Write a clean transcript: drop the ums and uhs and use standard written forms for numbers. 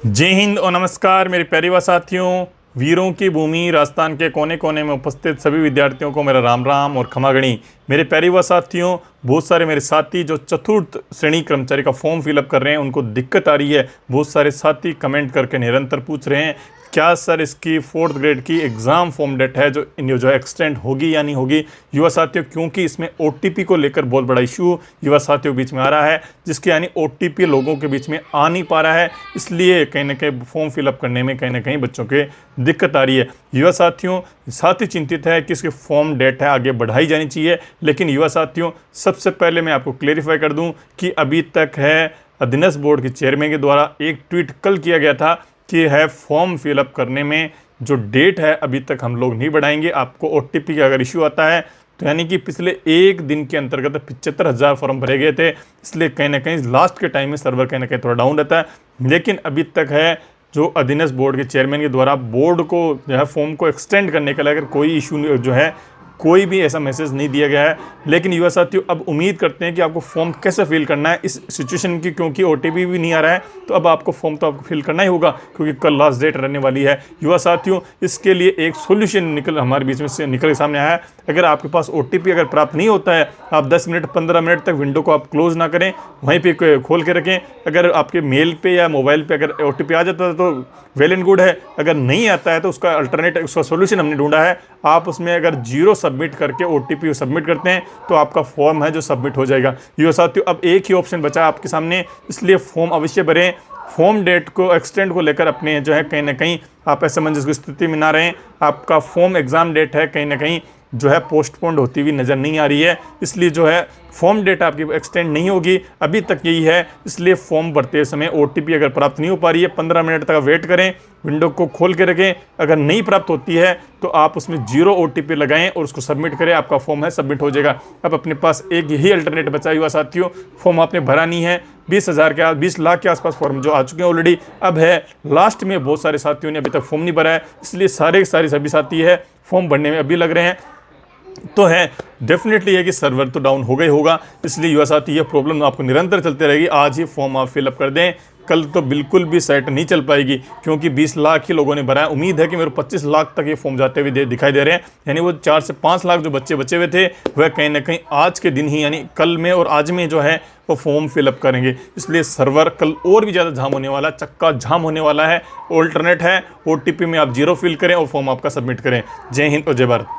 जय हिंद और नमस्कार मेरे प्यारे व साथियों। वीरों की भूमि राजस्थान के कोने कोने में उपस्थित सभी विद्यार्थियों को मेरा राम राम और खमागणी। मेरे प्यारे व साथियों, बहुत सारे मेरे साथी जो चतुर्थ श्रेणी कर्मचारी का फॉर्म फिलअप कर रहे हैं उनको दिक्कत आ रही है। बहुत सारे साथी कमेंट करके निरंतर पूछ रहे हैं क्या सर इसकी 4th ग्रेड की एग्ज़ाम फॉर्म डेट है जो है एक्सटेंड होगी या नहीं होगी। युवा साथियों, क्योंकि इसमें OTP को लेकर बहुत बड़ा इशू युवा साथियों के बीच में आ रहा है, जिसके यानी OTP लोगों के बीच में आ नहीं पा रहा है, इसलिए कहीं ना कहीं फॉर्म फिलअप करने में कहीं ना कहीं बच्चों के दिक्कत आ रही है। युवा साथियों, साथी चिंतित है कि इसकी फॉर्म डेट है आगे बढ़ाई जानी चाहिए, लेकिन युवा साथियों सबसे पहले मैं आपको क्लेरिफाई कर दूं कि अभी तक है अधीनस्थ बोर्ड के चेयरमैन के द्वारा एक ट्वीट कल किया गया था कि है फॉर्म फिलअप करने में जो डेट है अभी तक हम लोग नहीं बढ़ाएंगे। आपको OTP का अगर इशू आता है तो यानी कि पिछले एक दिन के अंतर्गत 75,000 फॉर्म भरे गए थे, इसलिए कहीं ना कहीं लास्ट के टाइम में सर्वर कहीं ना कहीं थोड़ा डाउन रहता है। लेकिन अभी तक है जो अधीनस्थ बोर्ड के चेयरमैन के द्वारा बोर्ड को जो है फॉर्म को एक्सटेंड करने के लिए अगर कोई इशू जो है कोई भी ऐसा मैसेज नहीं दिया गया है। लेकिन युवा साथियों अब उम्मीद करते हैं कि आपको फॉर्म कैसे फिल करना है इस सिचुएशन की, क्योंकि OTP भी नहीं आ रहा है तो अब आपको फॉर्म तो आपको फिल करना ही होगा, क्योंकि कल लास्ट डेट रहने वाली है। युवा साथियों, इसके लिए एक सोल्यूशन हमारे बीच में से निकल के सामने आया है। अगर आपके पास OTP अगर प्राप्त नहीं होता है, आप 10 मिनट 15 मिनट तक विंडो को आप क्लोज ना करें, वहीं पे खोल के रखें। अगर आपके मेल पे या मोबाइल पे अगर OTP आ जाता है तो वेल एंड गुड है, अगर नहीं आता है तो उसका अल्टरनेट उसका सोल्यूशन हमने ढूंढा है। आप उसमें अगर 0 सबमिट करके OTP सबमिट करते हैं तो आपका फॉर्म है जो सबमिट हो जाएगा। युवा साथियों, अब एक ही ऑप्शन बचा आपके सामने, इसलिए फॉर्म अवश्य भरें। फॉर्म डेट को एक्सटेंड को लेकर अपने जो है कहीं ना कहीं आप असमंजस की स्थिति में ना रहें। आपका फॉर्म एग्ज़ाम डेट है कहीं ना कहीं जो है पोस्टपोन्ड होती हुई नज़र नहीं आ रही है, इसलिए जो है फॉर्म डेट आपकी एक्सटेंड नहीं होगी, अभी तक यही है। इसलिए फॉर्म भरते समय OTP अगर प्राप्त नहीं हो पा रही है 15 मिनट तक वेट करें, विंडो को खोल के रखें। अगर नहीं प्राप्त होती है तो आप उसमें 0 OTP लगाएं और उसको सबमिट करें, आपका फॉर्म है सबमिट हो जाएगा। अब अपने पास एक यही अल्टरनेट बचा हुआ साथियों, फॉर्म आपने भरा नहीं है, 20 लाख के आसपास फॉर्म जो आ चुके हैं ऑलरेडी। अब है लास्ट में बहुत सारे साथियों ने अभी तक फॉर्म नहीं भरा है, इसलिए सभी साथी है फॉर्म भरने में अभी लग रहे हैं। तो है डेफिनेटली है कि सर्वर तो डाउन होगा ही होगा, इसलिए युवा साथी ये प्रॉब्लम आपको निरंतर चलती रहेगी। आज ही फॉर्म आप फिलअप कर दें, कल तो बिल्कुल भी साइट नहीं चल पाएगी, क्योंकि 20 लाख ही लोगों ने भरा है। उम्मीद है कि मेरे 25 लाख तक ये फॉर्म जाते हुए दिखाई दे रहे हैं, यानी वो 4 से 5 लाख जो बच्चे बचे हुए थे वह कहीं ना कहीं आज के दिन ही यानी कल में और आज में जो है वो फॉर्म फिलअप करेंगे। इसलिए सर्वर कल और भी ज़्यादा जाम होने वाला, चक्का जाम होने वाला है। ऑल्टरनेट है OTP में आप 0 फिल करें और फॉर्म आपका सबमिट करें। जय हिंद और जय भारत।